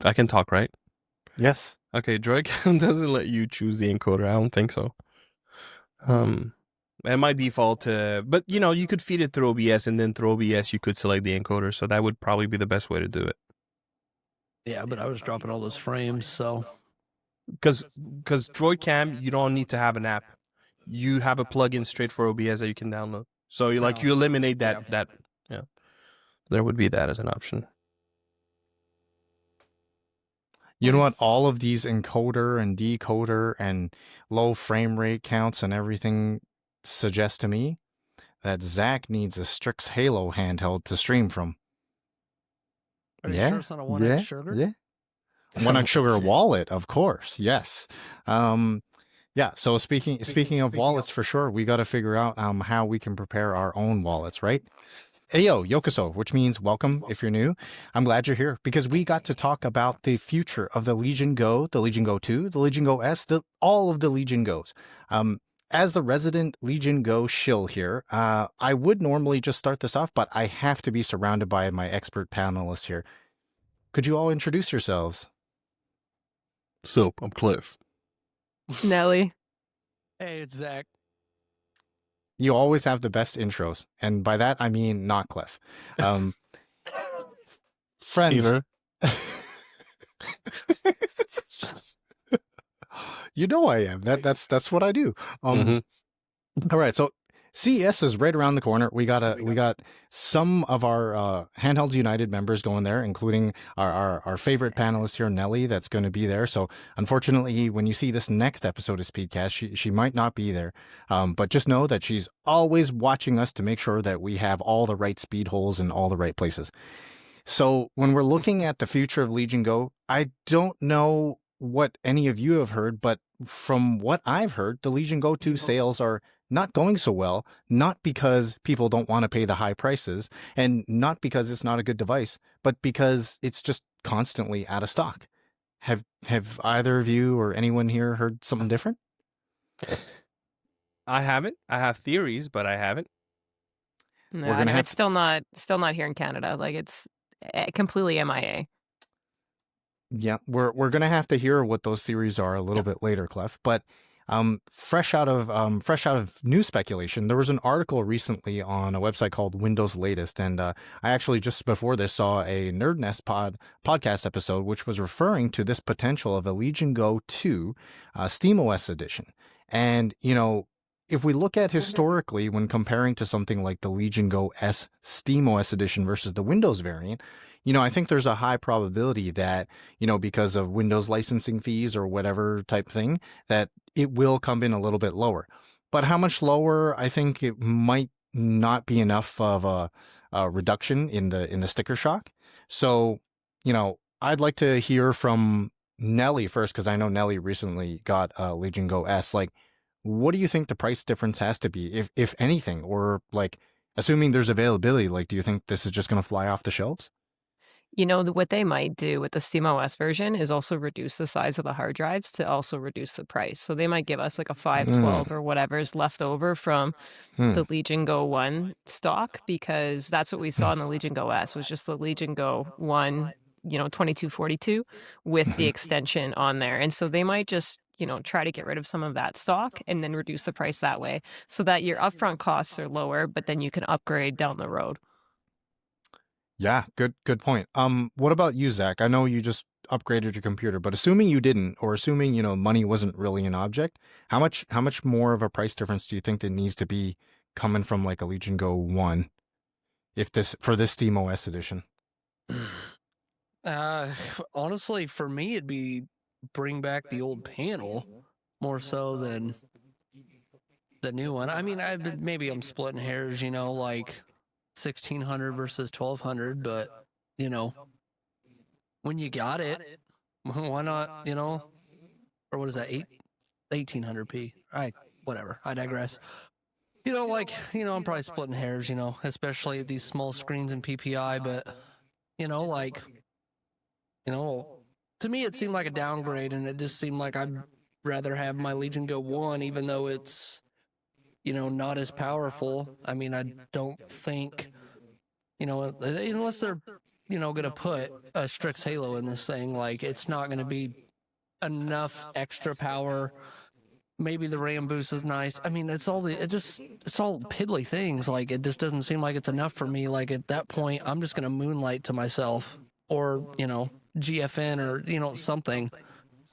I can talk, right? Yes. Okay, Droidcam doesn't let you choose the encoder. I don't think so. And my default, but you could feed it through OBS, and then through OBS you could select the encoder. So that would probably be the best way to do it. Yeah, but I was dropping all those frames, so Because Droidcam, you don't need to have an app. You have a plugin straight for OBS that you can download. So you you eliminate that. Yeah, there would be that as an option. You know what? All of these encoder and decoder and low frame rate counts and everything suggest to me that Zach needs a Strix Halo handheld to stream from. Are you sure it's not a 1x sugar? Yeah. 1x sugar wallet, of course. Yes. Yeah. So speaking of wallets, for sure, we got to figure out how we can prepare our own wallets, right? Ayo, yokoso, which means welcome if you're new. I'm glad you're here because we got to talk about the future of the Legion Go, the Legion Go 2, the Legion Go S, all of the Legion Goes. As the resident Legion Go shill here, I would normally just start this off, but I have to be surrounded by my expert panelists here. Could you all introduce yourselves? So, I'm Klef. Nelly. Hey, it's Zach. You always have the best intros, and by that I mean not Klef. Friends. You know I am. That's what I do. All right, so CES is right around the corner. We got some of our Handhelds United members going there, including our favorite panelist here, Nelly, that's going to be there. So unfortunately, when you see this next episode of Speedcast, she might not be there. But just know that she's always watching us to make sure that we have all the right speed holes in all the right places. So when we're looking at the future of Legion Go, I don't know what any of you have heard, but from what I've heard, the Legion Go 2 sales are not going so well, not because people don't want to pay the high prices and not because it's not a good device, but because it's just constantly out of stock. Have either of you or anyone here heard something different? I haven't. I have theories, but I haven't. No, I know, it's still not here in Canada. Like it's completely MIA. Yeah, we're gonna have to hear what those theories are a little bit later, Klef. But fresh out of news speculation, there was an article recently on a website called Windows Latest, and I actually just before this saw a Nerd Nest podcast episode which was referring to this potential of a Legion Go 2 SteamOS edition. And if we look at historically when comparing to something like the Legion Go S SteamOS edition versus the Windows variant, I think there's a high probability that, because of Windows licensing fees or whatever type thing, that it will come in a little bit lower. But how much lower? I think it might not be enough of a reduction in the sticker shock. So, I'd like to hear from Nelly first, because I know Nelly recently got Legion Go S. Like, what do you think the price difference has to be, if anything? Or, like, assuming there's availability, like, do you think this is just going to fly off the shelves? What they might do with the SteamOS version is also reduce the size of the hard drives to also reduce the price. So they might give us like a 512 or whatever is left over from the Legion Go 1 stock, because that's what we saw in the Legion Go S was just the Legion Go 1, 2242 with the extension on there. And so they might just try to get rid of some of that stock and then reduce the price that way so that your upfront costs are lower, but then you can upgrade down the road. Yeah, good point. What about you, Zach? I know you just upgraded your computer, but assuming you didn't, or assuming money wasn't really an object, how much more of a price difference do you think that needs to be coming from like a Legion Go 1 for this SteamOS edition? Honestly, for me, it'd be bring back the old panel more so than the new one. I mean, maybe I'm splitting hairs, like 1600 versus 1200, but when you got it, why not, or what is that, 1800p? Whatever, I digress. I'm probably splitting hairs, especially at these small screens in PPI, but to me it seemed like a downgrade, and it just seemed like I'd rather have my Legion Go 1, even though it's not as powerful. I mean, I don't think, unless they're going to put a Strix Halo in this thing. Like, it's not going to be enough extra power. Maybe the RAM boost is nice. I mean, it's all piddly things. Like, it just doesn't seem like it's enough for me. Like, at that point, I'm just going to moonlight to myself, or, GFN, or, something.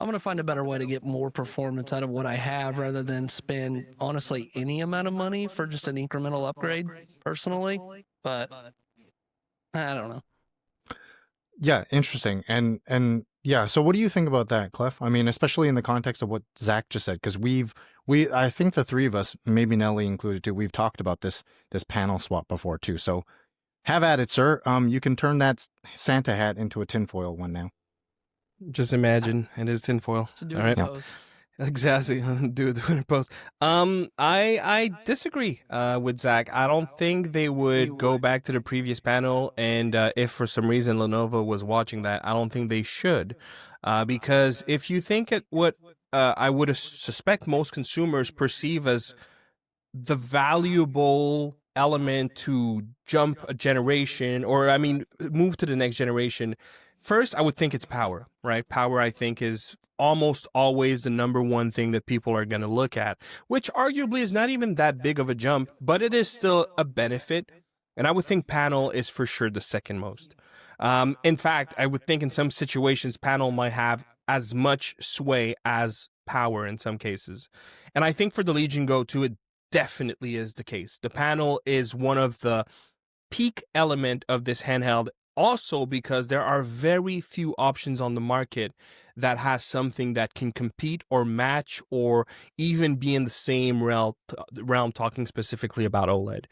I'm going to find a better way to get more performance out of what I have, rather than spend, honestly, any amount of money for just an incremental upgrade, personally. But I don't know. Yeah, interesting. And yeah, so what do you think about that, Klef? I mean, especially in the context of what Zach just said, because I think the three of us, maybe Nelly included too, we've talked about this panel swap before too. So have at it, sir. You can turn that Santa hat into a tinfoil one now. Just imagine it is tinfoil. So do All it right. in post. Exactly. do it in post. I disagree with Zach. I don't think they would go back to the previous panel, and if for some reason Lenovo was watching that, I don't think they should, because if you think at what I would suspect most consumers perceive as the valuable element to jump a generation, or I mean move to the next generation, first I would think it's power, right? Power, I think, is almost always the number one thing that people are going to look at, which arguably is not even that big of a jump, but it is still a benefit. And I would think panel is for sure the second most. In fact, I would think in some situations panel might have as much sway as power in some cases. And I think for the Legion Go 2, it definitely is the case. The panel is one of the peak element of this handheld, also because there are very few options on the market that has something that can compete or match or even be in the same realm, talking specifically about OLED.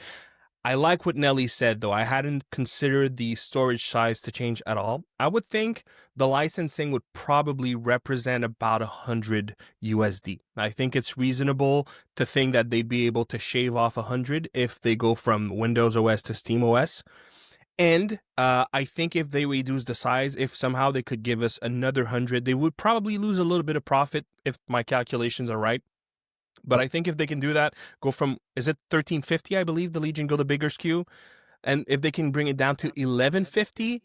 I like what Nelly said, though. I hadn't considered the storage size to change at all. I would think the licensing would probably represent about 100 USD. I think it's reasonable to think that they'd be able to shave off 100 if they go from Windows OS to Steam OS. And I think if they reduce the size, if somehow they could give us another 100, they would probably lose a little bit of profit if my calculations are right. But I think if they can do that, go from, is it 1350, I believe, the Legion Go, the bigger SKU? And if they can bring it down to 1150,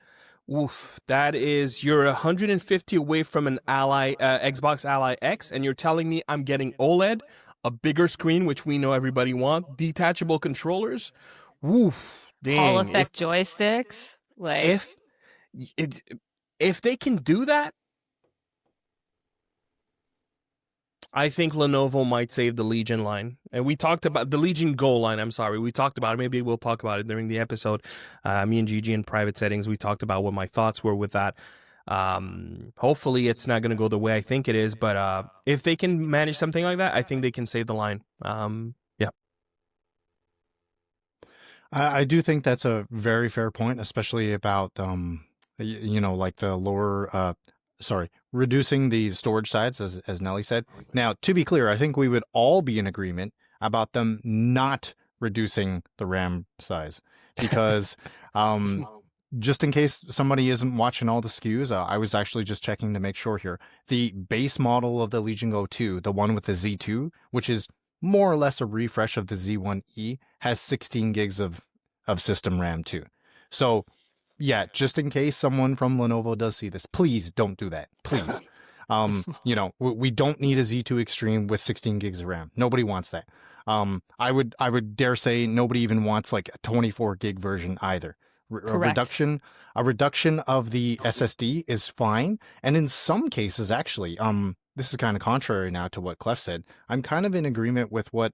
oof, that is, you're 150 away from an Xbox Ally X, and you're telling me I'm getting OLED, a bigger screen, which we know everybody wants, detachable controllers. Woof, dang. Hall effect joysticks. Like, if they can do that, I think Lenovo might save the Legion line. And we talked about the Legion Go line. I'm sorry. We talked about it. Maybe we'll talk about it during the episode. Me and Gigi in private settings, we talked about what my thoughts were with that. Hopefully it's not going to go the way I think it is. But if they can manage something like that, I think they can save the line. Yeah. I do think that's a very fair point, especially about, like the lower, reducing the storage size, as Nelly said. Now, to be clear, I think we would all be in agreement about them not reducing the RAM size, because just in case somebody isn't watching all the SKUs, I was actually just checking to make sure here. The base model of the Legion Go 2, the one with the Z2, which is more or less a refresh of the Z1E, has 16 gigs of system RAM too. So yeah, just in case someone from Lenovo does see this, please don't do that. Please. We don't need a Z2 Extreme with 16 gigs of RAM. Nobody wants that. I would dare say nobody even wants like a 24 gig version either. A reduction of the SSD is fine. And in some cases, actually, this is kind of contrary now to what Klef said. I'm kind of in agreement with what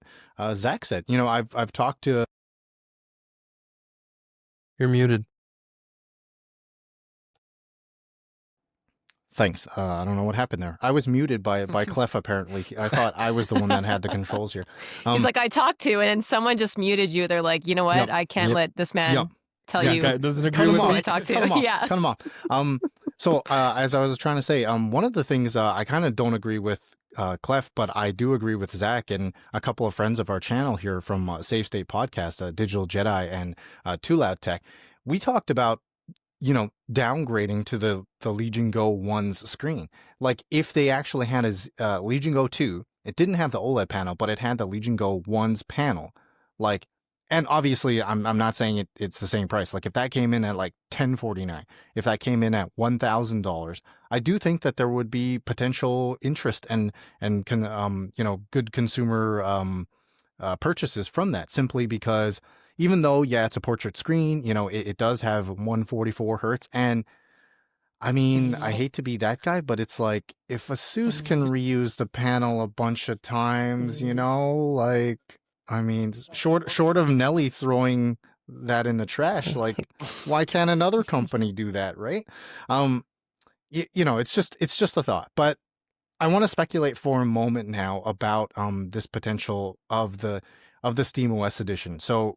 Zach said. I've talked to. You're muted. Thanks. I don't know what happened there. I was muted by Klef, apparently. I thought I was the one that had the controls here. He's like, I talked to, and someone just muted you. They're like, you know what? Yep, I can't let this man tell This you guy doesn't agree Cut with him me. off. who to talk to. Cut him off. Yeah. Cut him off. So as I was trying to say, one of the things I kind of don't agree with Klef, but I do agree with Zach and a couple of friends of our channel here from Safe State Podcast, Digital Jedi and Too Loud Tech. We talked about downgrading to the Legion Go 1's screen. Like if they actually had a Legion Go 2, it didn't have the OLED panel, but it had the Legion Go 1's panel. Like and obviously I'm not saying it's the same price. Like if that came in at like $1049, if that came in at $1,000, I do think that there would be potential interest and good consumer purchases from that, simply because even though it's a portrait screen, it does have 144 hertz. And I mean, I hate to be that guy, but it's like if ASUS can reuse the panel a bunch of times, like, I mean, short of Nelly throwing that in the trash, like, why can't another company do that, right? It's just a thought. But I want to speculate for a moment now about this potential of the SteamOS edition. So,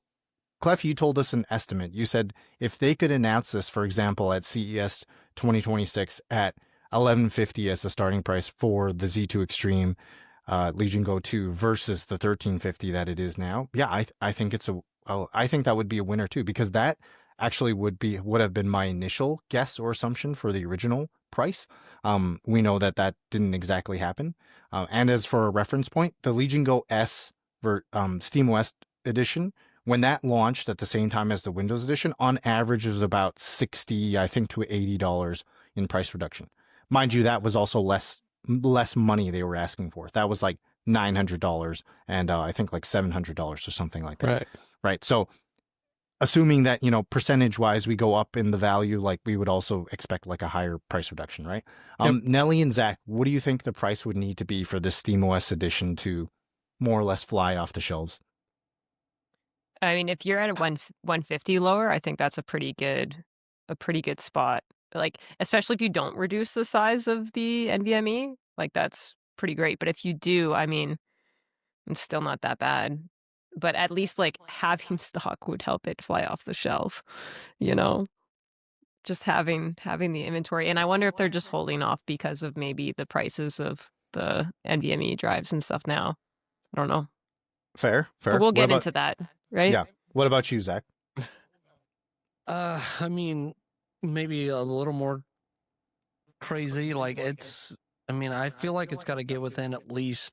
Klef, you told us an estimate. You said if they could announce this, for example, at CES 2026 at $1,150 as the starting price for the Z2 Extreme Legion Go 2 versus the $1,350 that it is now, I think I think that would be a winner too, because that actually would have been my initial guess or assumption for the original price. We know that didn't exactly happen. And as for a reference point, the Legion Go S SteamOS edition, when that launched at the same time as the Windows edition, on average it was about $60, I think, to $80 in price reduction. Mind you, that was also less money they were asking for. That was like $900 and I think like $700 or something like that. Right. So assuming that, percentage wise we go up in the value, like we would also expect like a higher price reduction, right? Yep. Nelly and Zach, what do you think the price would need to be for this SteamOS edition to more or less fly off the shelves? I mean, if you're at a 150 lower, I think that's a pretty good spot. Like, especially if you don't reduce the size of the NVMe, like that's pretty great. But if you do, I mean, it's still not that bad. But at least like having stock would help it fly off the shelf, just having the inventory. And I wonder if they're just holding off because of maybe the prices of the NVMe drives and stuff now. I don't know. Fair. But we'll get into that, right? Yeah. What about you, Zach? I mean, maybe a little more crazy. Like I feel like it's got to get within at least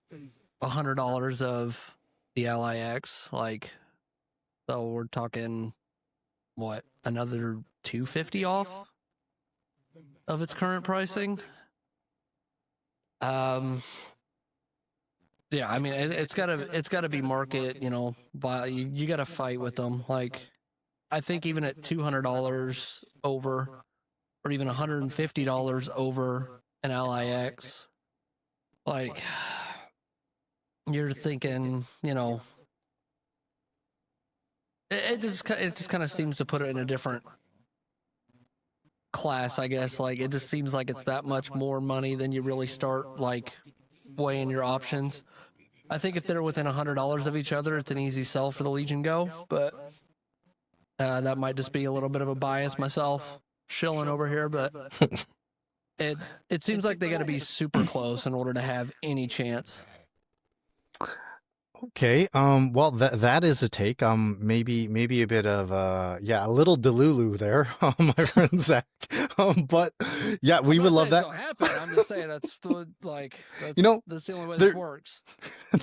$100 of the Ally X. Like, so we're talking what, another $250 off of its current pricing. Yeah, I mean, it's gotta be market, by you gotta fight with them. Like, I think even at $200 over, or even $150 over an Ally X, like, you're thinking, it just kind of seems to put it in a different class, I guess. Like, it just seems like it's that much more money than you really start like weighing your options. I think if they're within $100 of each other, it's an easy sell for the Legion Go, but that might just be a little bit of a bias myself shilling over here, but it seems like they got to be super close in order to have any chance. Okay. Well, that is a take. Maybe a bit of a little delulu there, my friend Zach. But yeah, we would love that. Don't happen. I'm just saying that's like that's the only way this works.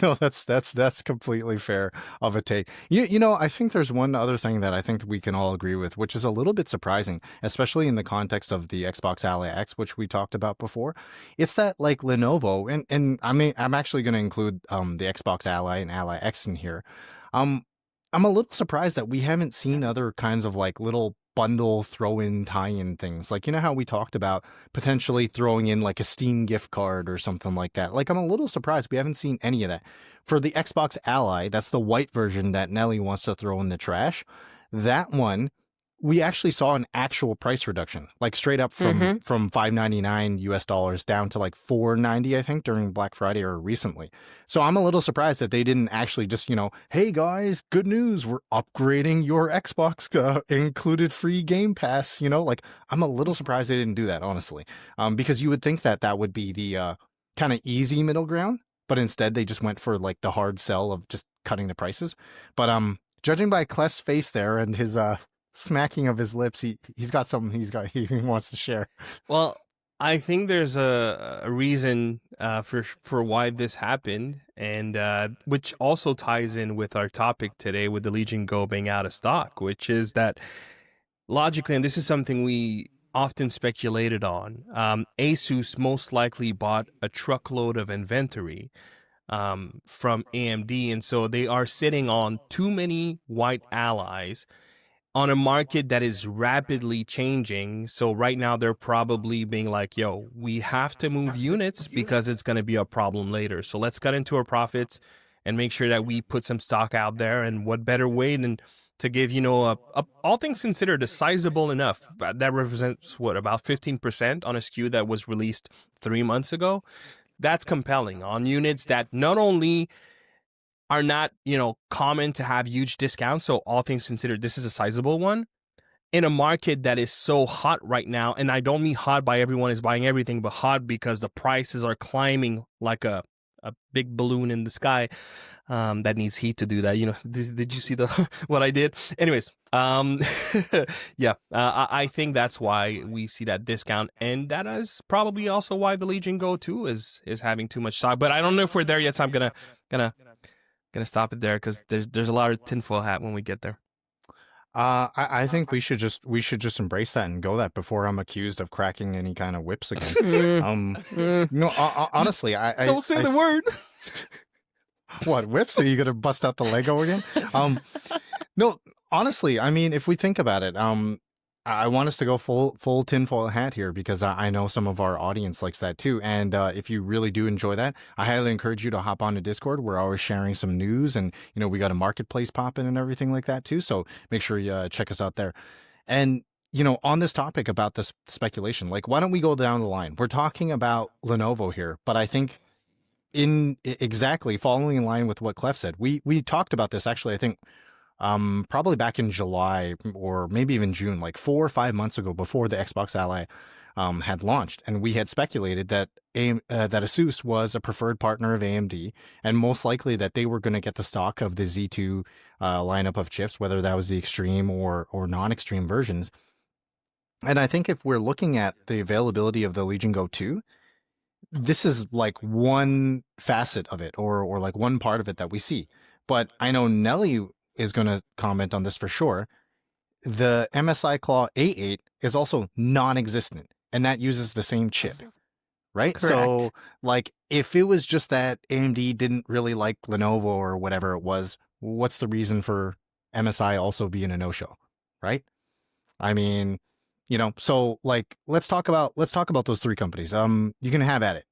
No, that's completely fair of a take. I think there's one other thing that I think that we can all agree with, which is a little bit surprising, especially in the context of the Xbox Ally X, which we talked about before. It's that like Lenovo, and I mean, I'm actually going to include the Xbox Ally and Ally X in here. I'm a little surprised that we haven't seen other kinds of like little bundle throw-in tie-in things. Like, how we talked about potentially throwing in like a Steam gift card or something like that. Like, I'm a little surprised we haven't seen any of that. For the Xbox Ally, that's the white version that Nelly wants to throw in the trash. That one, we actually saw an actual price reduction, like straight up from $5.99 US down to like $4.90, I think, during Black Friday or recently. So I'm a little surprised that they didn't actually just, hey guys, good news, we're upgrading your Xbox included free Game Pass. Like, I'm a little surprised they didn't do that, honestly, because you would think that would be the kind of easy middle ground, but instead they just went for like the hard sell of just cutting the prices. But judging by Klef's face there and his smacking of his lips, he's got something he wants to share. Well, I think there's a reason for why this happened, and which also ties in with our topic today with the Legion Go being out of stock, which is that logically, and this is something we often speculated on, ASUS most likely bought a truckload of inventory from AMD, and so they are sitting on too many white allies on a market that is rapidly changing. So right now they're probably being like, yo, we have to move units because it's going to be a problem later. So let's cut into our profits and make sure that we put some stock out there. And what better way than to give, all things considered, a sizable enough that represents what, about 15% on a SKU that was released 3 months ago. That's compelling on units that not only are not, common to have huge discounts. So all things considered, this is a sizable one in a market that is so hot right now. And I don't mean hot by everyone is buying everything, but hot because the prices are climbing like a big balloon in the sky that needs heat to do that. Did you see what I did? Anyways, yeah, I think that's why we see that discount, and that is probably also why the Legion Go 2 is having too much stock. But I don't know if we're there yet, so I'm gonna stop it there because there's a lot of tinfoil hat when we get there. I think we should just embrace that and go that before I'm accused of cracking any kind of whips again. No, honestly, I don't say the word. What, whips? Are you gonna bust out the Lego again? No, honestly, I mean, if we think about it, I want us to go full tinfoil hat here because I know some of our audience likes that too. And if you really do enjoy that, I highly encourage you to hop on to Discord. We're always sharing some news, and we got a marketplace popping and everything like that too. So make sure you check us out there. And on this topic about this speculation, like, why don't we go down the line? We're talking about Lenovo here, but I think exactly following in line with what Klef said, we talked about this actually, I think, probably back in July or maybe even June, like 4 or 5 months ago, before the Xbox Ally had launched, and we had speculated that that ASUS was a preferred partner of AMD, and most likely that they were going to get the stock of the Z2 lineup of chips, whether that was the extreme or non-extreme versions. And I think if we're looking at the availability of the Legion Go 2, this is like one facet of it, or like one part of it that we see. But I know Nelly is going to comment on this for sure. The MSI Claw A8 is also non-existent, and that uses the same chip, right? Correct. So, like, if it was just that AMD didn't really like Lenovo or whatever it was, what's the reason for MSI also being a no-show, right? I mean, so like, let's talk about those three companies. You can have at it.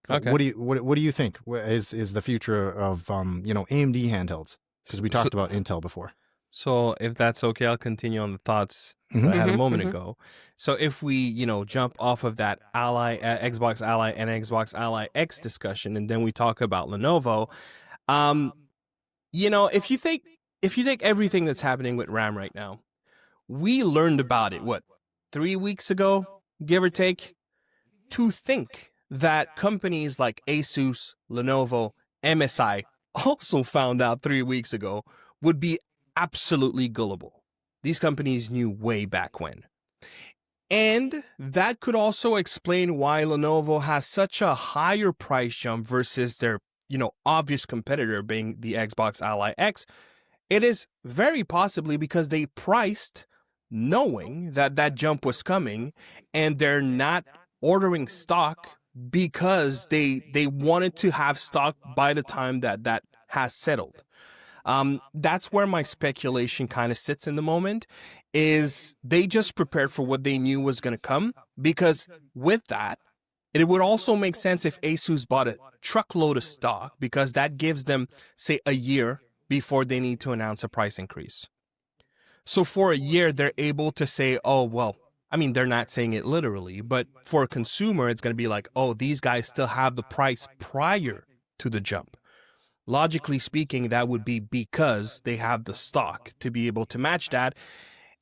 Okay. What do you think is the future of AMD handhelds? Because we talked about Intel before. So if that's okay, I'll continue on the thoughts that I had a moment ago. So if we, jump off of that Xbox Ally and Xbox Ally X discussion, and then we talk about Lenovo, if you think everything that's happening with RAM right now, we learned about it, 3 weeks ago, give or take. To think that companies like ASUS, Lenovo, MSI also found out 3 weeks ago would be absolutely gullible. These companies knew way back when. And that could also explain why Lenovo has such a higher price jump versus their, obvious competitor being the Xbox Ally X. It is very possibly because they priced knowing that that jump was coming, and they're not ordering stock because they wanted to have stock by the time that has settled. That's where my speculation kind of sits in the moment, is they just prepared for what they knew was going to come, because with that, it would also make sense if ASUS bought a truckload of stock, because that gives them, say, a year before they need to announce a price increase. So for a year, they're able to say, oh, well, I mean, they're not saying it literally, but for a consumer, it's going to be like, oh, these guys still have the price prior to the jump. Logically speaking, that would be because they have the stock to be able to match that.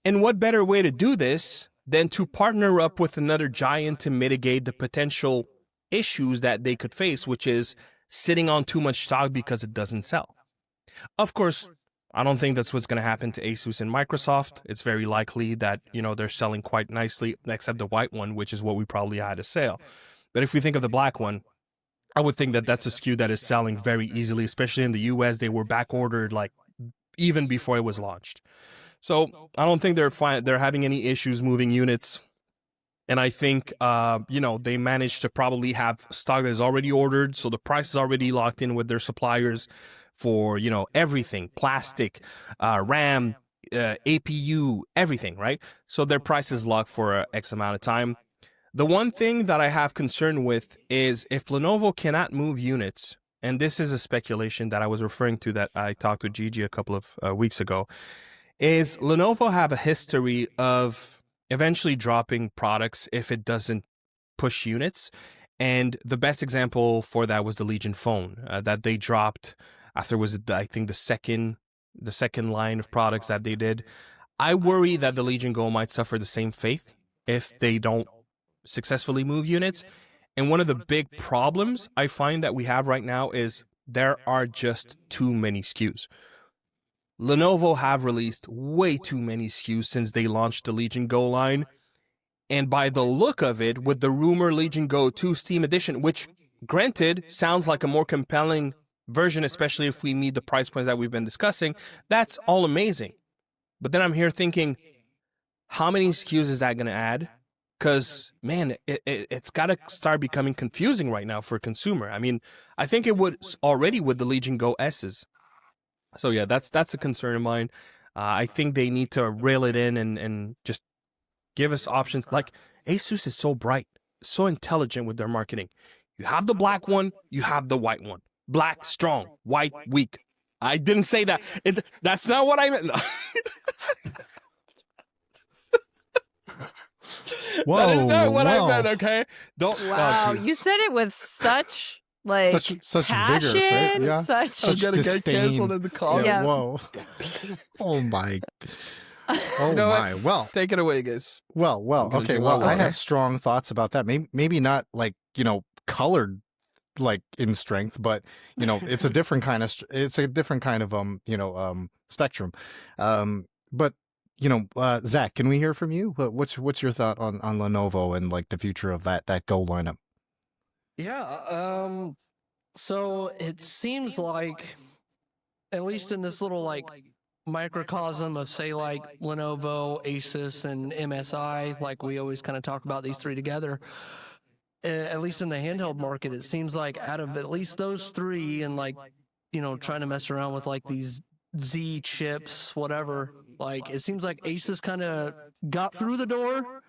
And what better way to do this than to partner up with another giant to mitigate the potential issues that they could face, which is sitting on too much stock because it doesn't sell. Of course, I don't think that's what's going to happen to Asus and Microsoft. It's very likely that, they're selling quite nicely, except the white one, which is what we probably had to sell. But if we think of the black one, I would think that that's a SKU that is selling very easily, especially in the US. They were back ordered like even before it was launched. So I don't think they're having any issues moving units. And I think, they managed to probably have stock that is already ordered. So the price is already locked in with their suppliers for, everything, plastic, RAM, APU, everything, right? So their price is locked for X amount of time. The one thing that I have concern with is if Lenovo cannot move units, and this is a speculation that I was referring to that I talked with Gigi a couple of weeks ago, is Lenovo have a history of eventually dropping products if it doesn't push units. And the best example for that was the Legion phone that they dropped after I think the second line of products that they did. I worry that the Legion Go might suffer the same fate if they don't successfully move units. And one of the big problems I find that we have right now is there are just too many SKUs. Lenovo have released way too many SKUs since they launched the Legion Go line. And by the look of it, with the rumor Legion Go 2 Steam Edition, which granted sounds like a more compelling version, especially if we meet the price points that we've been discussing, that's all amazing. But then I'm here thinking, how many SKUs is that going to add? Because, man, it's got to start becoming confusing right now for a consumer. I mean, I think it would already with the Legion Go S's. So, yeah, that's a concern of mine. I think they need to reel it in and just give us options. Like, ASUS is so bright, so intelligent with their marketing. You have the black one, you have the white one. Black, strong. White, weak. I didn't say that. That's not what I meant. Whoa, that is not what I whoa. meant, okay? Don't. Wow, Oh, jeez. you said it with such like such passion, vigor, right? Yeah. such I'm gonna get disdain. canceled in the comments. Yeah. Whoa. Oh my. Oh You know what? my. Well. Take it away, guys. Well. I'm gonna Okay. drink Well, my I water. have strong thoughts about that. Maybe not like colored like in strength, but it's a different kind of spectrum. But Zach, can we hear from you? What's your thought on Lenovo and like the future of that Go lineup? Yeah. So it seems like, at least in this little like microcosm of say like Lenovo, ASUS, and MSI, like we always kind of talk about these three together. At least in the handheld market, it seems like out of at least those three, and like trying to mess around with like these Z chips, whatever. Like it seems like ASUS kind of got through the door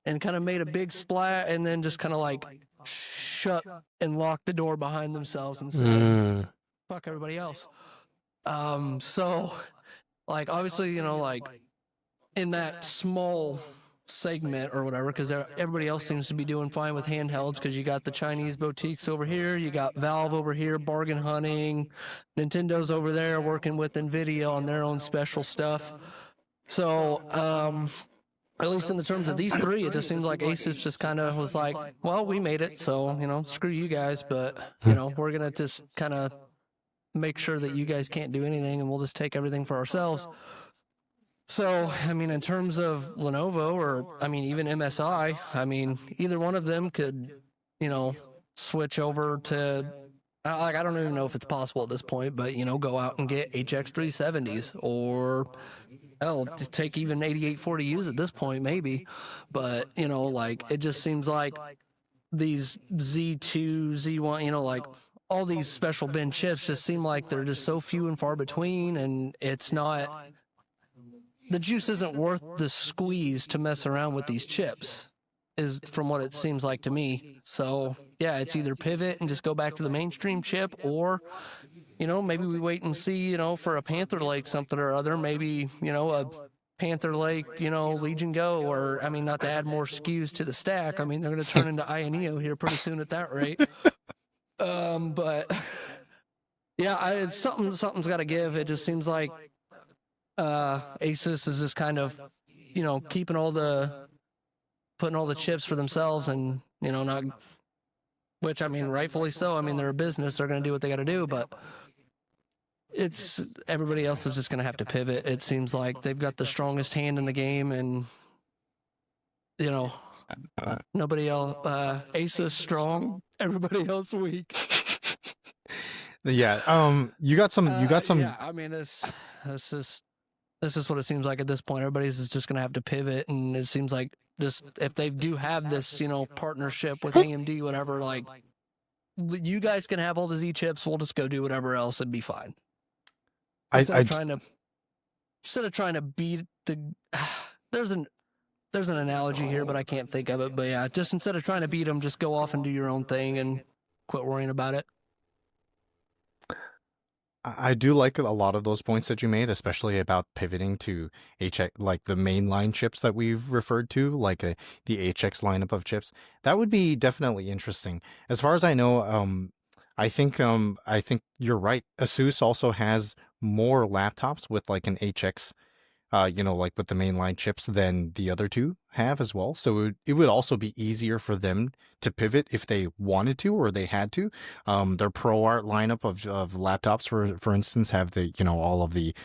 and kind of made a big splat, and then just kind of like shut and locked the door behind themselves and said, "Fuck everybody else." So like obviously like in that small segment or whatever, because everybody else seems to be doing fine with handhelds, because you got the Chinese boutiques over here, you got Valve over here bargain hunting, Nintendo's over there working with Nvidia on their own special stuff. So at least in the terms of these three, it just seems like Asus just kind of was like, well, we made it, so screw you guys, but we're gonna just kind of make sure that you guys can't do anything, and we'll just take everything for ourselves. So, I mean, in terms of Lenovo, or, I mean, even MSI, I mean, either one of them could, switch over to, like, I don't even know if it's possible at this point, but, go out and get HX370s, or, hell, to take even 8840Us at this point, maybe. But, like, it just seems like these Z2, Z1, like, all these special bin chips just seem like they're just so few and far between, and it's not... The juice isn't worth the squeeze to mess around with these chips, is from what it seems like to me. So, yeah, it's either pivot and just go back to the mainstream chip, or, maybe we wait and see, for a Panther Lake something or other, maybe, a Panther Lake, Legion Go, or, I mean, not to add more SKUs to the stack. I mean, they're going to turn into ayaneo here pretty soon at that rate. But, yeah, something's got to give. It just seems like ASUS is just kind of, putting all the chips for themselves, and, not, which, I mean, rightfully so. I mean, they're a business. They're going to do what they got to do, but it's everybody else is just going to have to pivot. It seems like they've got the strongest hand in the game, and nobody else. ASUS strong, everybody else weak. Yeah. You got some. Yeah, I mean, this is what it seems like at this point. Everybody's just going to have to pivot, and it seems like this. If they do have this, partnership with AMD, whatever, like you guys can have all the Z chips. We'll just go do whatever else and be fine. Instead of trying to beat the. There's an analogy here, but I can't think of it. But yeah, just instead of trying to beat them, just go off and do your own thing and quit worrying about it. I do like a lot of those points that you made, especially about pivoting to HX, like the mainline chips that we've referred to, like the HX lineup of chips. That would be definitely interesting. As far as I know, I think you're right. ASUS also has more laptops with like an HX, like with the mainline chips than the other two have as well. So it would also be easier for them to pivot if they wanted to or they had to. Their ProArt lineup of laptops, for instance, have the all of the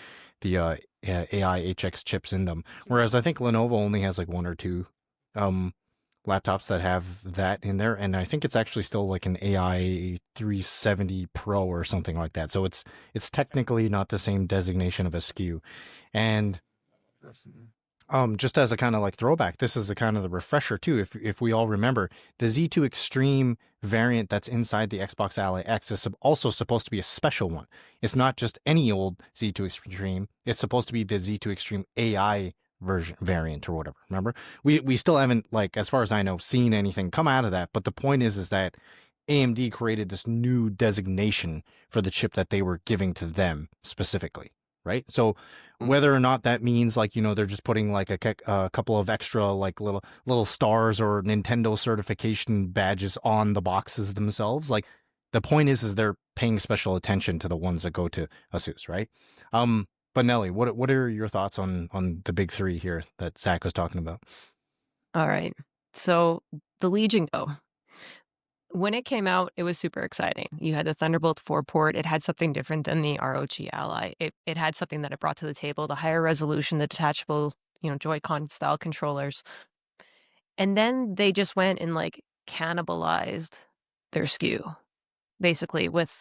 AI HX chips in them. Whereas I think Lenovo only has like one or two laptops that have that in there, and I think it's actually still like an AI 370 Pro or something like that. So it's technically not the same designation of a SKU, and just as a kind of like throwback, this is the kind of the refresher too. If we all remember, the Z2 Extreme variant that's inside the Xbox Ally X is also supposed to be a special one. It's not just any old Z2 Extreme. It's supposed to be the Z2 Extreme AI variant or whatever. Remember, we still haven't, like, as far as I know, seen anything come out of that. But the point is that AMD created this new designation for the chip that they were giving to them specifically. Right. So whether or not that means like, they're just putting like a couple of extra like little stars or Nintendo certification badges on the boxes themselves, like the point is they're paying special attention to the ones that go to ASUS. Right. But Nelly, what are your thoughts on the big three here that Zach was talking about? All right. So the Legion Go. When it came out, it was super exciting. You had the Thunderbolt 4 port. It had something different than the ROG Ally. It had something that it brought to the table, the higher resolution, the detachable, Joy-Con style controllers. And then they just went and like cannibalized their SKU, basically with,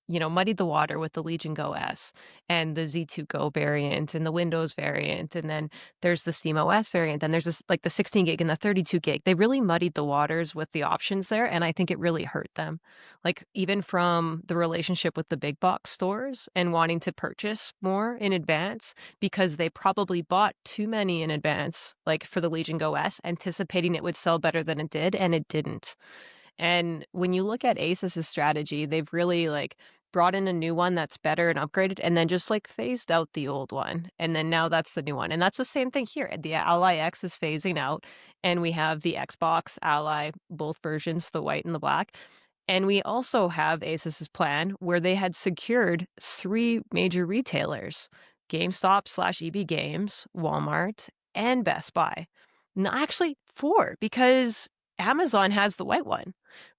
muddied the water with the Legion Go S and the Z2 Go variant and the Windows variant. And then there's the SteamOS variant. Then there's this, like the 16 gig and the 32 gig. They really muddied the waters with the options there. And I think it really hurt them. Like even from the relationship with the big box stores and wanting to purchase more in advance because they probably bought too many in advance, like for the Legion Go S, anticipating it would sell better than it did. And it didn't. And when you look at ASUS's strategy, they've really like brought in a new one that's better and upgraded and then just like phased out the old one. And then now that's the new one. And that's the same thing here. The Ally X is phasing out and we have the Xbox Ally, both versions, the white and the black. And we also have ASUS's plan where they had secured 3 major retailers, GameStop/EB Games, Walmart, and Best Buy. No, actually 4, because Amazon has the white one.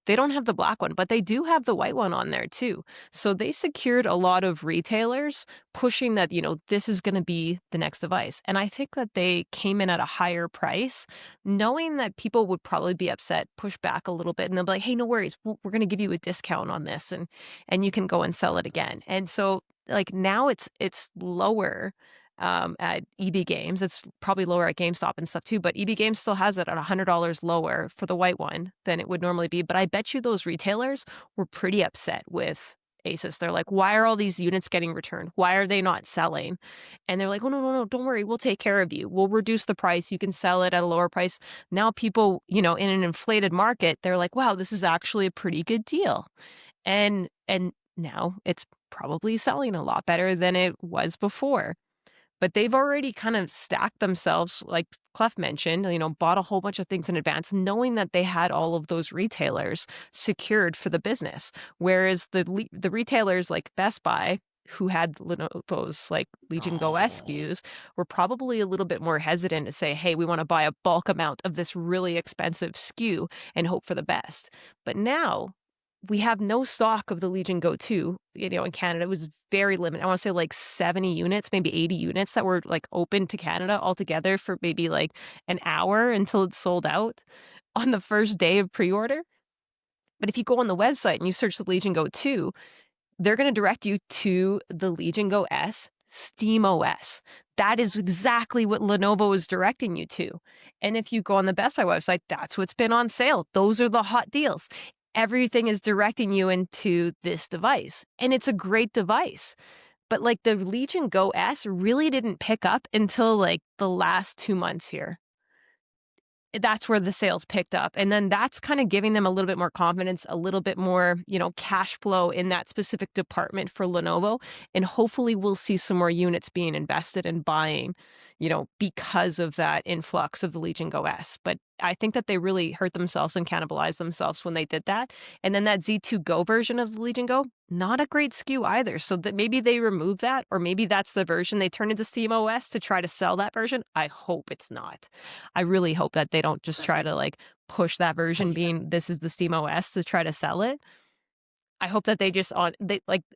They don't have the black one, but they do have the white one on there too. So they secured a lot of retailers pushing that, this is going to be the next device. And I think that they came in at a higher price, knowing that people would probably be upset, push back a little bit, and they'll be like, hey, no worries, we're going to give you a discount on this and you can go and sell it again. And so like now it's lower at EB Games. It's probably lower at GameStop and stuff too, but EB Games still has it at $100 lower for the white one than it would normally be. But I bet you those retailers were pretty upset with ASUS. They're like, why are all these units getting returned? Why are they not selling? And they're like, oh, no, don't worry. We'll take care of you. We'll reduce the price. You can sell it at a lower price. Now people, in an inflated market, they're like, wow, this is actually a pretty good deal. And now it's probably selling a lot better than it was before. But they've already kind of stacked themselves, like Klef mentioned, bought a whole bunch of things in advance, knowing that they had all of those retailers secured for the business. Whereas the retailers like Best Buy, who had Lenovo's like Legion Go SKUs, were probably a little bit more hesitant to say, hey, we want to buy a bulk amount of this really expensive SKU and hope for the best. But now we have no stock of the Legion Go 2, in Canada. It was very limited. I want to say like 70 units, maybe 80 units that were like open to Canada altogether for maybe like an hour until it sold out on the first day of pre-order. But if you go on the website and you search the Legion Go 2, they're going to direct you to the Legion Go S SteamOS. That is exactly what Lenovo is directing you to. And if you go on the Best Buy website, that's what's been on sale. Those are the hot deals. Everything is directing you into this device. And it's a great device. But like the Legion Go S really didn't pick up until like the last 2 months here. That's where the sales picked up. And then that's kind of giving them a little bit more confidence, a little bit more, cash flow in that specific department for Lenovo. And hopefully we'll see some more units being invested in buying, because of that influx of the Legion Go S. But I think that they really hurt themselves and cannibalized themselves when they did that. And then that Z2 Go version of the Legion Go, not a great SKU either. So that maybe they remove that, or maybe that's the version they turn into SteamOS to try to sell that version. I hope it's not. I really hope that they don't just try to like push that version being this is the SteamOS to try to sell it. I hope that they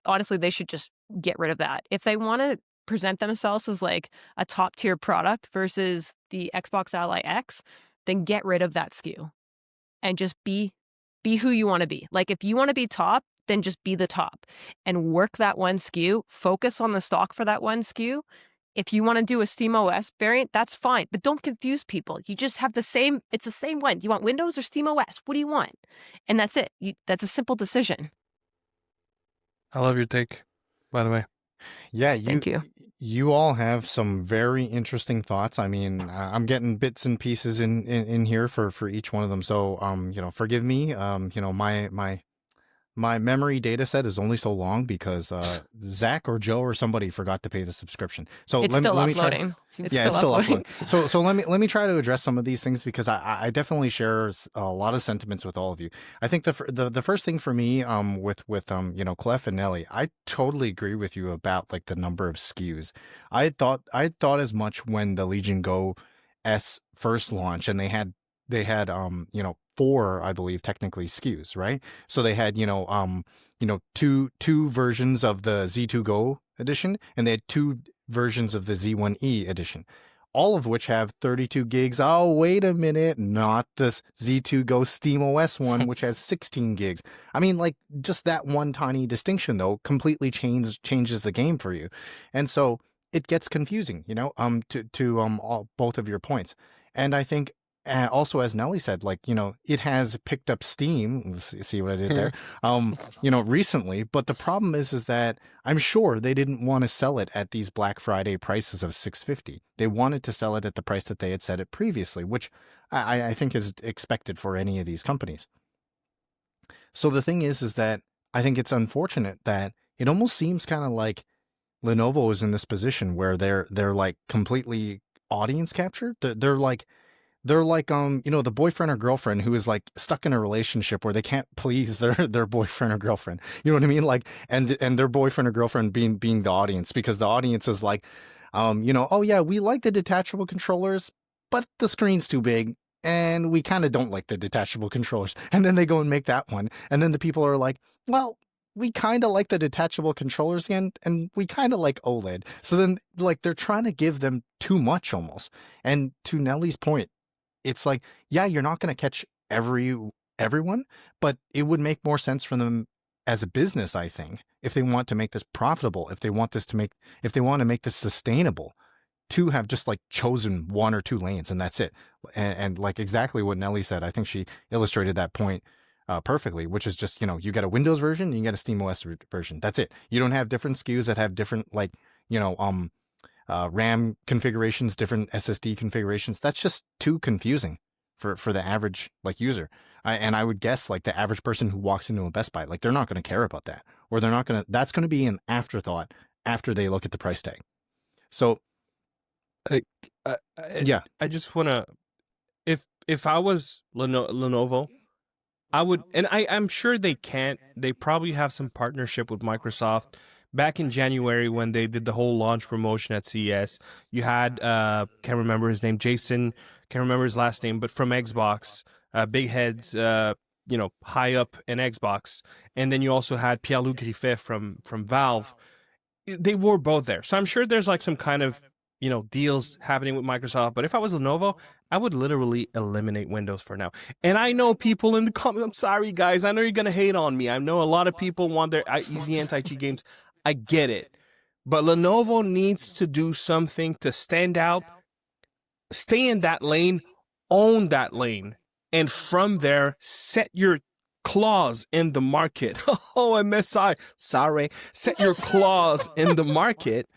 honestly they should just get rid of that. If they want to present themselves as like a top tier product versus the Xbox Ally X, then get rid of that SKU and just be who you want to be. Like if you want to be top, then just be the top and work that one SKU, focus on the stock for that one SKU. If you want to do a SteamOS variant, that's fine, but don't confuse people. You just have it's the same one. Do you want Windows or SteamOS? What do you want? And that's it. That's a simple decision. I love your take, by the way. Yeah, Thank you. You all have some very interesting thoughts. I mean, I'm getting bits and pieces in here for each one of them. So, forgive me. My memory data set is only so long because Zach or Joe or somebody forgot to pay the subscription. So it's let still me uploading. It's still uploading. So let me try to address some of these things because I definitely share a lot of sentiments with all of you. I think the first thing for me with Klef and Nelly, I totally agree with you about like the number of SKUs. I thought as much when the Legion Go S first launched and they had 4, I believe, technically SKUs, right? So they had, two versions of the Z2 Go edition, and they had 2 versions of the Z1E edition, all of which have 32 gigs. Oh, wait a minute, not the Z2 Go SteamOS one, which has 16 gigs. I mean, like, just that one tiny distinction, though, completely changes the game for you. And so it gets confusing, to both of your points. And I think also, as Nelly said, like, it has picked up steam. Let's see what I did there. Recently. But the problem is that I'm sure they didn't want to sell it at these Black Friday prices of $650. They wanted to sell it at the price that they had set it previously, which I think is expected for any of these companies. So the thing is that I think it's unfortunate that it almost seems kind of like Lenovo is in this position where they're like completely audience captured. They're like the boyfriend or girlfriend who is like stuck in a relationship where they can't please their boyfriend or girlfriend. You know what I mean? Like, and their boyfriend or girlfriend being the audience, because the audience is like, oh yeah, we like the detachable controllers, but the screen's too big. And we kind of don't like the detachable controllers. And then they go and make that one. And then the people are like, well, we kind of like the detachable controllers again, and we kind of like OLED. So then, like, they're trying to give them too much almost. And to Nelly's point, it's like, yeah, you're not going to catch everyone, but it would make more sense for them as a business, I think, if they want to make this profitable, if they want to make this sustainable, to have just like chosen 1 or 2 lanes and that's it. And like exactly what Nelly said, I think she illustrated that point perfectly, which is just, you get a Windows version and you get a SteamOS version. That's it. You don't have different SKUs that have different RAM configurations, different SSD configurations. That's just too confusing for the average user. And I would guess like the average person who walks into a Best Buy, like they're not going to care about that, or that's going to be an afterthought after they look at the price tag. So yeah, I just want to, if I was Lenovo, I would, and I'm sure they probably have some partnership with Microsoft. Back in January when they did the whole launch promotion at CES, you had, can't remember his name, Jason, can't remember his last name, but from Xbox, Big Heads, high up in Xbox, and then you also had Pierre-Luc Griffet from Valve. They were both there, so I'm sure there's like some kind of deals happening with Microsoft. But if I was Lenovo, I would literally eliminate Windows for now. And I know people in the comments, I'm sorry guys, I know you're gonna hate on me. I know a lot of people want their easy anti-cheat games. I get it, but Lenovo needs to do something to stand out, stay in that lane, own that lane, and from there set your claws in the market. Oh, MSI, sorry, set your claws in the market.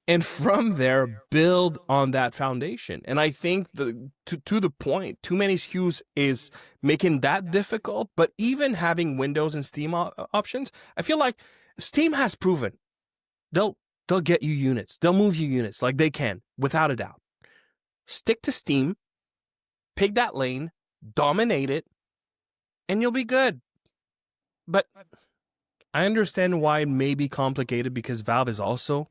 And from there, build on that foundation. And I think to the point, too many SKUs is making that difficult. But even having Windows and Steam options, I feel like Steam has proven they'll get you units. They'll move you units like they can, without a doubt. Stick to Steam, pick that lane, dominate it, and you'll be good. But I understand why it may be complicated because Valve is also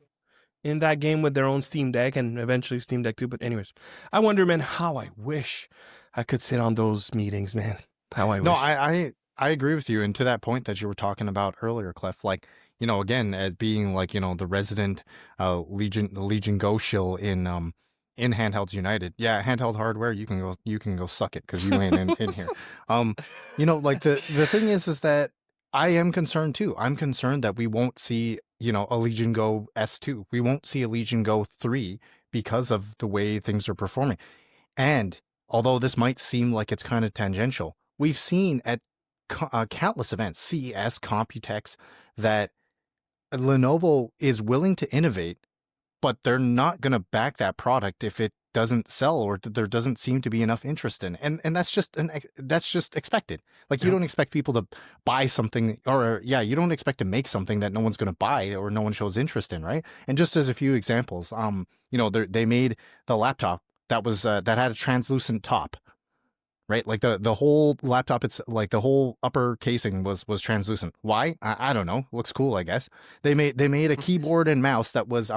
in that game with their own Steam Deck and eventually Steam Deck 2. But anyways, I wonder, man, how I wish I could sit on those meetings, man. How I wish. No, I agree with you. And to that point that you were talking about earlier, Klef, like, again, as being like, the resident Legion Go shill in Handhelds United. Yeah, handheld hardware, you can go suck it because you ain't in here. Like the thing is that I am concerned too. I'm concerned that we won't see a Legion Go S2. We won't see a Legion Go 3 because of the way things are performing. And although this might seem like it's kind of tangential, we've seen at countless events, CES, Computex, that Lenovo is willing to innovate, but they're not going to back that product if it doesn't sell or there doesn't seem to be enough interest in. And that's just expected. Like, you don't expect people to buy something, or you don't expect to make something that no one's going to buy or no one shows interest in, right? And just as a few examples, they made the laptop that was that had a translucent top, right? Like the whole laptop, it's like the whole upper casing was translucent. Why? I don't know. Looks cool, I guess. They made a keyboard and mouse that was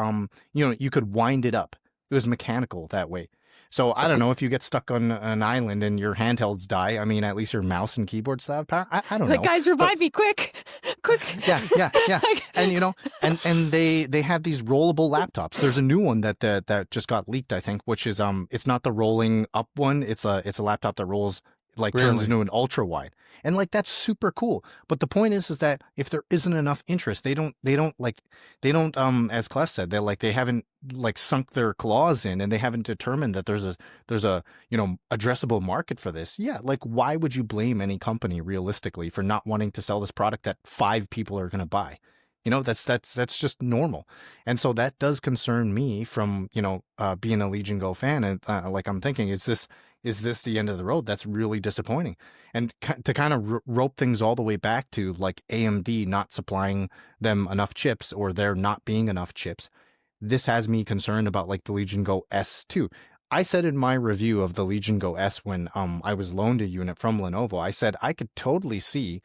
you could wind it up. It was mechanical that way. So I don't know, if you get stuck on an island and your handhelds die, I mean, at least your mouse and keyboard still have power. I don't know. Guys, revive me, quick. Yeah. And and they have these rollable laptops. There's a new one that just got leaked, I think, which is it's not the rolling up one. It's a laptop that rolls, like, turns into an ultra wide. And like, that's super cool. But the point is that if there isn't enough interest, they don't as Klef said, they haven't like sunk their claws in, and they haven't determined that there's a addressable market for this. Yeah, like, why would you blame any company realistically for not wanting to sell this product that 5 people are going to buy? That's just normal. And so that does concern me from being a Legion Go fan, and like, I'm thinking, is this the end of the road? That's really disappointing. And to kind of rope things all the way back to like AMD not supplying them enough chips, or there not being enough chips, this has me concerned about like the Legion Go S2. I said in my review of the Legion Go S, when I was loaned a unit from Lenovo, I said I could totally see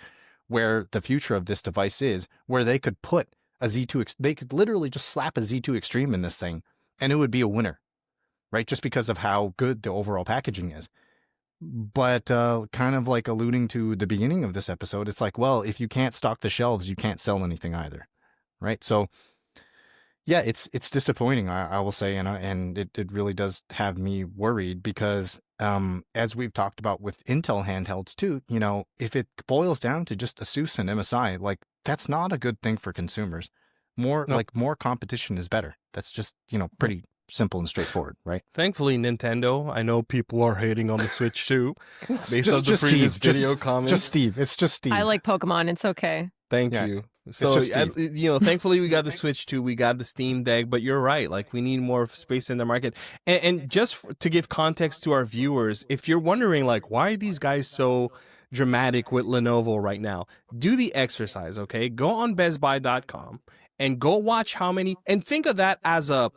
where the future of this device is, where they could put a Z2, they could literally just slap a Z2 Extreme in this thing and it would be a winner, right? Just because of how good the overall packaging is. But kind of like alluding to the beginning of this episode, it's like, well, if you can't stock the shelves, you can't sell anything either, right? So yeah, it's disappointing, I will say, and it really does have me worried because as we've talked about with Intel handhelds too, if it boils down to just ASUS and MSI, like, that's not a good thing for consumers. More competition is better. That's just pretty simple and straightforward, right? Thankfully, Nintendo, I know people are hating on the Switch too, based on the previous video comments. Just Steve. It's just Steve. I like Pokemon. It's okay. Thank you. So, thankfully we got the Switch 2, we got the Steam Deck, but you're right. Like, we need more space in the market. And just to give context to our viewers, if you're wondering, like, why are these guys so dramatic with Lenovo right now? Do the exercise, okay? Go on bestbuy.com and go watch how many, and think of that as a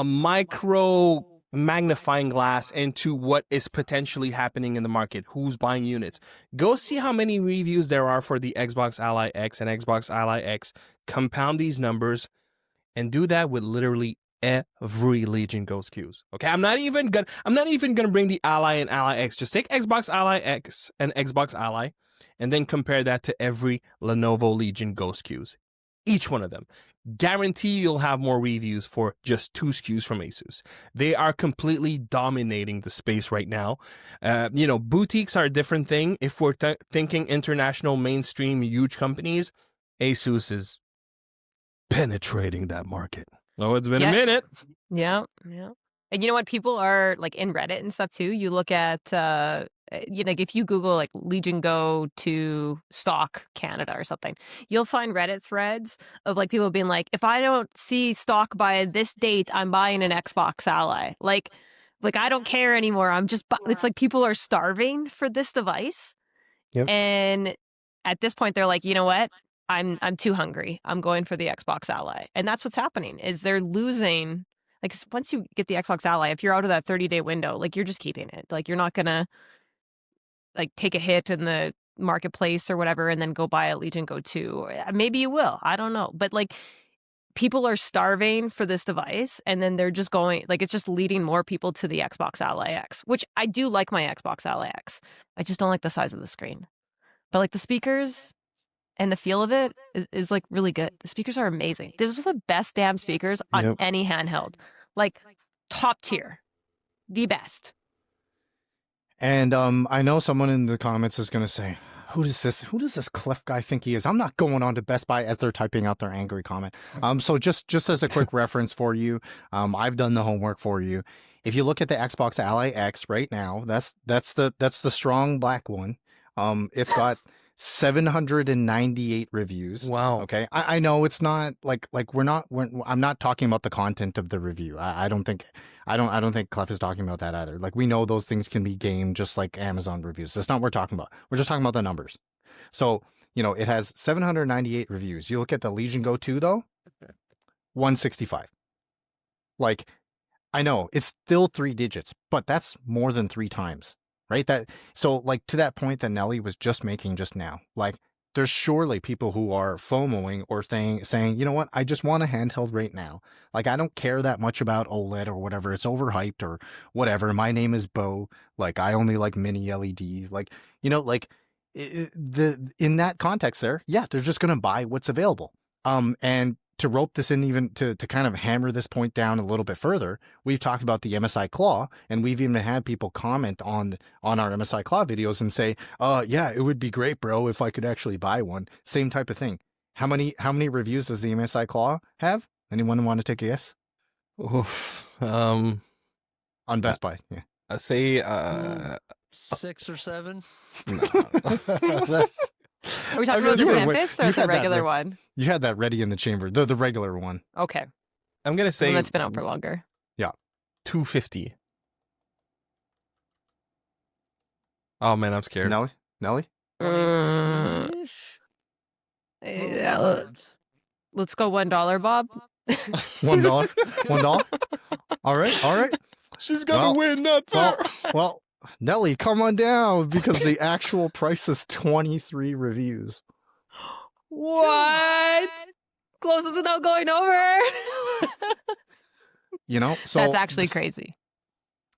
micro magnifying glass into what is potentially happening in the market, who's buying units. Go see how many reviews there are for the Xbox Ally X and Xbox Ally X. Compound these numbers and do that with literally every Legion Go SKUs. Okay, I'm not even gonna bring the Ally and Ally X. Just take Xbox Ally X and Xbox Ally and then compare that to every Lenovo Legion Go SKUs. Each one of them. Guarantee you'll have more reviews for just 2 SKUs from ASUS. They are completely dominating the space right now. Boutiques are a different thing. If we're thinking international, mainstream, huge companies, ASUS is penetrating that market. Oh, it's been a minute. Yeah. And you know what? People are like in Reddit and stuff too. You look at, like if you Google like Legion Go to stock Canada or something, you'll find Reddit threads of like people being like, if I don't see stock by this date, I'm buying an Xbox Ally. Like I don't care anymore. It's like people are starving for this device. Yep. And at this point, they're like, you know what? I'm too hungry. I'm going for the Xbox Ally. And that's what's happening is they're losing. Like once you get the Xbox Ally, if you're out of that 30-day window, like you're just keeping it. Like you're not gonna like take a hit in the marketplace or whatever and then go buy a Legion Go 2. Maybe you will. I don't know. But like people are starving for this device and then they're just going like it's just leading more people to the Xbox Ally X, which I do like my Xbox Ally X. I just don't like the size of the screen. But like the speakers and the feel of it is like really good. The speakers are amazing. Those are the best damn speakers on any handheld. Like top tier. The best. And I know someone in the comments is going to say, who does this Klef guy think he is? I'm not going on to Best Buy as they're typing out their angry comment. So just as a quick reference for you, I've done the homework for you. If you look at the Xbox Ally X right now, that's the strong black one. It's got 798 reviews. Wow. Okay. I know it's not like I'm not talking about the content of the review. I don't think Klef is talking about that either. Like we know those things can be gamed just like Amazon reviews. That's not what we're talking about. We're just talking about the numbers. So, it has 798 reviews. You look at the Legion Go 2 though, 165. Like I know it's still 3 digits, but that's more than 3 times. Right? So like to that point that Nelly was just making just now, like there's surely people who are FOMOing or saying, you know what, I just want a handheld right now. Like I don't care that much about OLED or whatever. It's overhyped or whatever. My name is Bo. Like I only like mini LED. Like, in that context there, yeah, they're just going to buy what's available. And to rope this in even to kind of hammer this point down a little bit further, we've talked about the MSI Claw, and we've even had people comment on our MSI Claw videos and say, yeah, it would be great, bro, if I could actually buy one. Same type of thing. How many reviews does the MSI Claw have? Anyone want to take a guess? Oof. On Best Buy, yeah. I say 6 or 7. Are we talking about the Tempest or the regular one? You had that ready in the chamber, the regular one. Okay. I'm going to say... that's been out for longer. Yeah. 250. Oh, man, I'm scared. Nelly? Yeah, let's go $1, Bob. $1? $1? All right. She's going to win, not fair. Well, Nelly, come on down because the actual price is 23 reviews. What? Closest without going over. So that's actually crazy.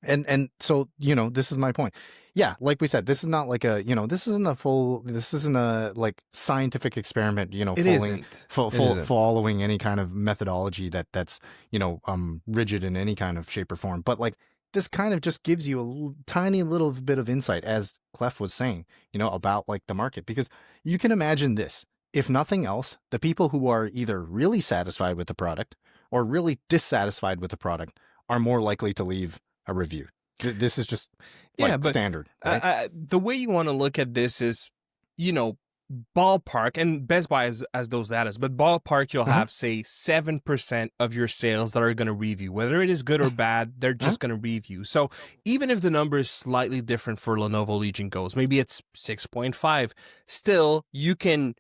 And so, this is my point. Yeah, like we said, this is not like this isn't a like scientific experiment, following any kind of methodology that's, rigid in any kind of shape or form. But like, this kind of just gives you a tiny little bit of insight, as Klef was saying, about like the market, because you can imagine this. If nothing else, the people who are either really satisfied with the product or really dissatisfied with the product are more likely to leave a review. This is just standard. Right? The way you want to look at this is, ballpark, and Best Buy as those data, but ballpark, you'll have, say, 7% of your sales that are going to review. Whether it is good or bad, they're just going to review. So even if the number is slightly different for Lenovo Legion Go's, maybe it's 6.5, still, you can,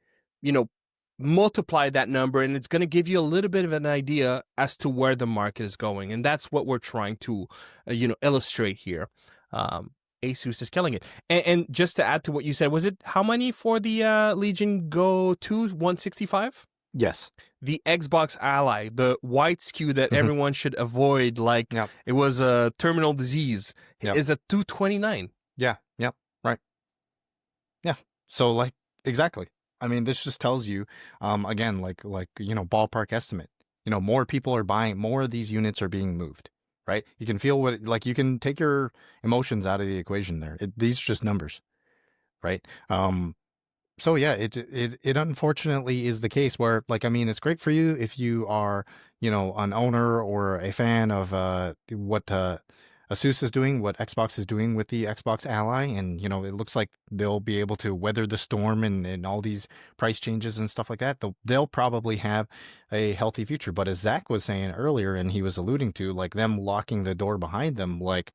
multiply that number, and it's going to give you a little bit of an idea as to where the market is going. And that's what we're trying to, illustrate here. ASUS is killing it. And just to add to what you said, was it how many for the Legion Go 2, 165? Yes. The Xbox Ally, the white SKU that everyone should avoid, like it was a terminal disease, is at 229. Yeah. Yep. Right. Yeah. So like exactly. I mean, this just tells you, again, like ballpark estimate. More people are buying, more of these units are being moved, right? You can feel you can take your emotions out of the equation there. These are just numbers, right? So yeah, it unfortunately is the case where, like, I mean, it's great for you if you are, an owner or a fan of what ASUS is doing, what Xbox is doing with the Xbox Ally, and it looks like they'll be able to weather the storm and all these price changes and stuff like that. They'll probably have a healthy future. But as Zach was saying earlier, and he was alluding to, like them locking the door behind them, like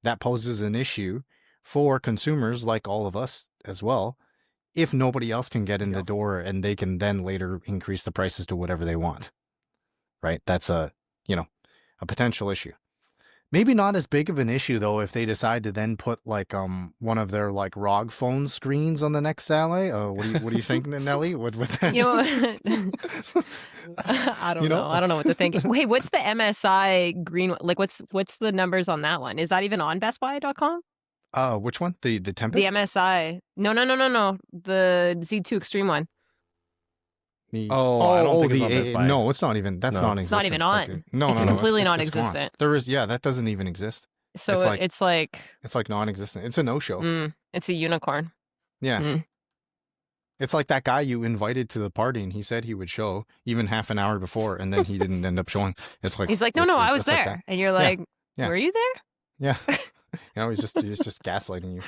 that poses an issue for consumers like all of us as well, if nobody else can get in the door and they can then later increase the prices to whatever they want, right? That's a potential issue. Maybe not as big of an issue though if they decide to then put like one of their like ROG phone screens on the next Ally. What do you think, Nelly? What that? I don't know. I don't know what to think. Wait, what's the MSI green? Like, what's the numbers on that one? Is that even on BestBuy.com? Which one? The Tempest? The MSI. No. The Z2 Extreme one. I don't think it's on Best Buy. No, it's not even. That's No. non-existent. It's not even on. No, It's completely non-existent. There is, that doesn't even exist. So it's like non-existent. It's a no-show. It's a unicorn. Yeah. It's like that guy you invited to the party and he said he would show even half an hour before and then he didn't end up showing. It's like he's like, no, I was there, like and you're like, were you there? Yeah. He's just gaslighting you.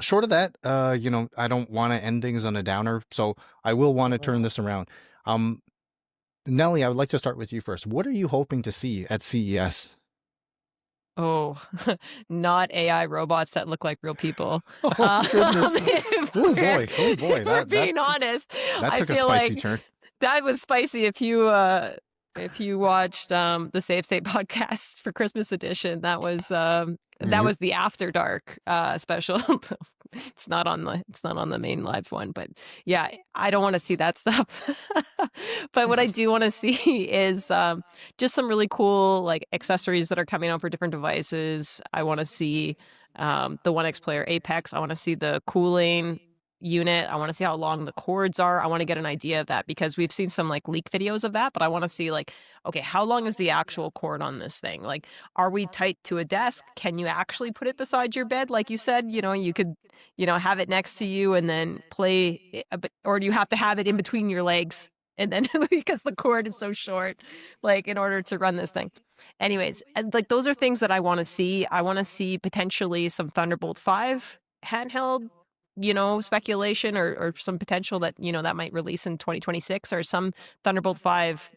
Short of that, I don't want to end things on a downer, so I will want to turn this around. Nelly, I would like to start with you first. What are you hoping to see at CES? Oh, not AI robots that look like real people. Oh, goodness. Oh, boy. We're being honest. That took a spicy turn. That was spicy. If you watched the Safe State podcast for Christmas edition, that was the After Dark special. It's not on the main live one, but yeah, I don't want to see that stuff. But what I do want to see is just some really cool like accessories that are coming out for different devices. I want to see the onexplayer Apex. I want to see the cooling unit. I want to see how long the cords are. I want to get an idea of that because we've seen some like leak videos of that, but I want to see like, okay, how long is the actual cord on this thing? Like, are we tight to a desk? Can you actually put it beside your bed? Like you said, you could, have it next to you and then play, or do you have to have it in between your legs? And then because the cord is so short, like in order to run this thing. Anyways, like those are things that I want to see. I want to see potentially some Thunderbolt 5 handheld speculation or some potential that, that might release in 2026 or some Thunderbolt 5,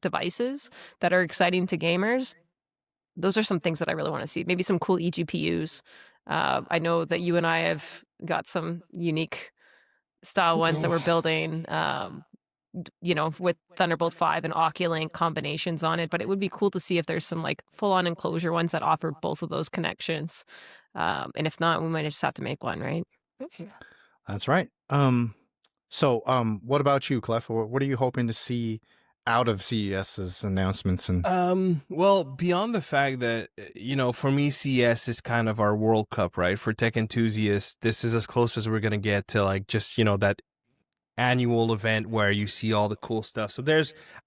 devices that are exciting to gamers. Those are some things that I really want to see. Maybe some cool eGPUs. I know that you and I have got some unique style ones that we're building, with Thunderbolt 5 and Oculink combinations on it, but it would be cool to see if there's some like full-on enclosure ones that offer both of those connections. And if not, we might just have to make one, right? That's right. So what about you, Klef? What are you hoping to see out of CES's announcements? And well, beyond the fact that for me, CES is kind of our World Cup, right? For tech enthusiasts, this is as close as we're gonna get to like just that annual event where you see all the cool stuff. So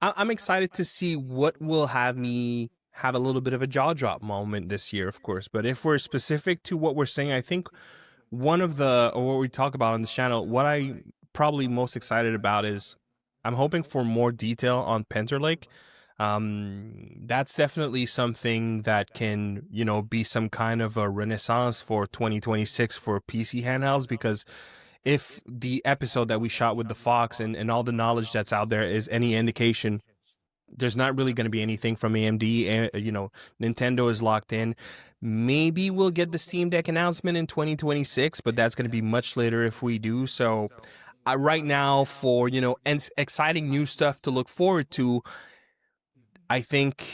I'm excited to see what will have me have a little bit of a jaw drop moment this year, of course. But if we're specific to what we're saying, I think what we talk about on the channel, what I probably most excited about is I'm hoping for more detail on Panther Lake. That's definitely something that can, be some kind of a renaissance for 2026 for PC handhelds, because if the episode that we shot with the Fox and all the knowledge that's out there is any indication, there's not really going to be anything from AMD. Nintendo is locked in. Maybe we'll get the Steam Deck announcement in 2026, but that's going to be much later if we do. So right now for, exciting new stuff to look forward to, I think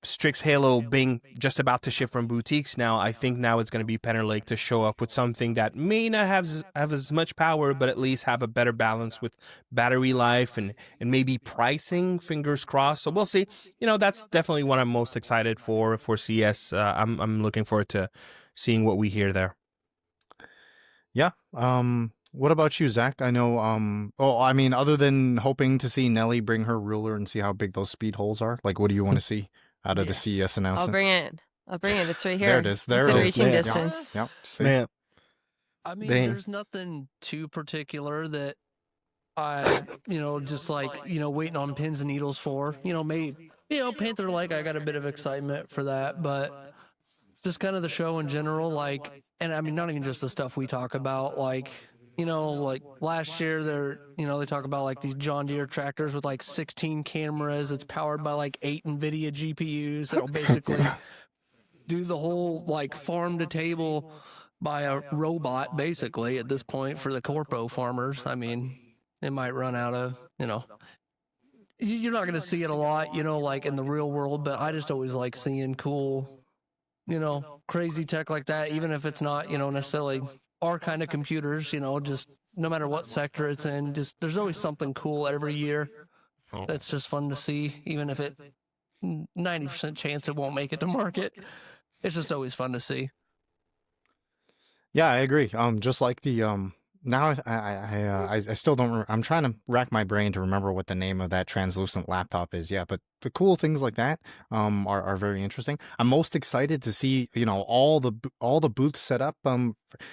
Strix Halo being just about to ship from boutiques now, I think now it's going to be Panther Lake to show up with something that may not have as much power, but at least have a better balance with battery life and maybe pricing, fingers crossed. So we'll see. That's definitely what I'm most excited for CS. I'm looking forward to seeing what we hear there. Yeah. What about you, Zach? I know. I mean, other than hoping to see Nelly bring her ruler and see how big those speed holes are, like, what do you want to see out of the Yes. CES I'll announcement? bring it. I'll bring it. It's right There here. it is. There Within it is. reaching Snap. distance. Yep. See? Snap. I mean, Dang. there's nothing too particular that I, just like, waiting on pins and needles for. Maybe, Panther Lake, I got a bit of excitement for that, but just kind of the show in general, like, and I mean, not even just the stuff we talk about, like, like last year, they talk about like these John Deere tractors with like 16 cameras. It's powered by like 8 NVIDIA GPUs that'll basically do the whole like farm to table by a robot, basically, at this point for the corpo farmers. I mean, it might run out of, you're not going to see it a lot, like in the real world, but I just always like seeing cool, crazy tech like that, even if it's not, necessarily our kind of computers, just no matter what sector it's in, just there's always something cool every year that's just fun to see, even if it 90% chance it won't make it to market. It's just always fun to see. Yeah, I agree. Just like the now I still don't. I'm trying to rack my brain to remember what the name of that translucent laptop is. Yeah, but the cool things like that are very interesting. I'm most excited to see all the booths set up.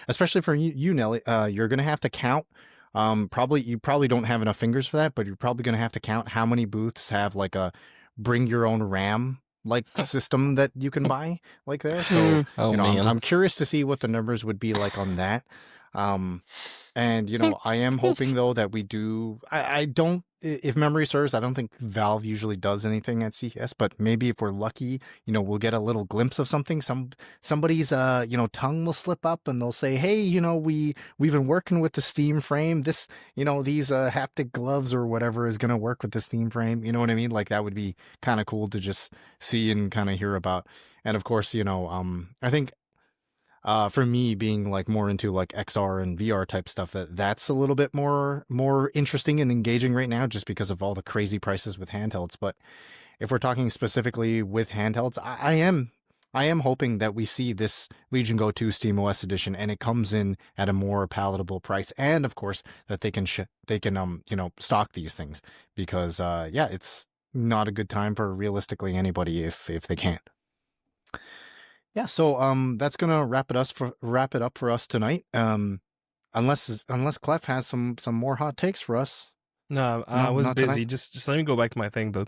Especially for you Nelly. You're gonna have to count. You probably don't have enough fingers for that, but you're probably gonna have to count how many booths have like a bring your own RAM like system that you can buy like there. So Oh man. I'm curious to see what the numbers would be like on that. And I am hoping though that we do. I don't. If memory serves, I don't think Valve usually does anything at CES, but maybe if we're lucky, we'll get a little glimpse of something. Somebody's tongue will slip up and they'll say, "Hey, we've been working with the Steam frame. This, these haptic gloves or whatever is gonna work with the Steam frame." You know what I mean? Like that would be kind of cool to just see and kind of hear about. And of course, I think for me being like more into like XR and VR type stuff, that's a little bit more interesting and engaging right now just because of all the crazy prices with handhelds. But if we're talking specifically with handhelds, I am hoping that we see this Legion Go 2 SteamOS edition and it comes in at a more palatable price, and of course that they can stock these things because it's not a good time for realistically anybody if they can't. Yeah, so that's gonna wrap it up for us tonight. Unless Klef has some more hot takes for us. No, I was not busy. tonight? Just let me go back to my thing, though.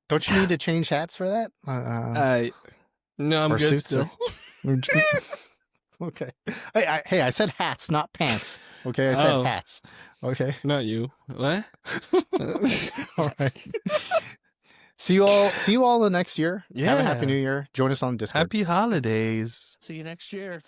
Don't you need to change hats for that? No, I'm or good suits still. Okay. Hey, I said hats, not pants. Okay, I said Oh. hats. Okay. Not you. What? All right. See you all the next year. Have a happy Yeah. new year. Join us on Discord. Happy holidays. See you next year.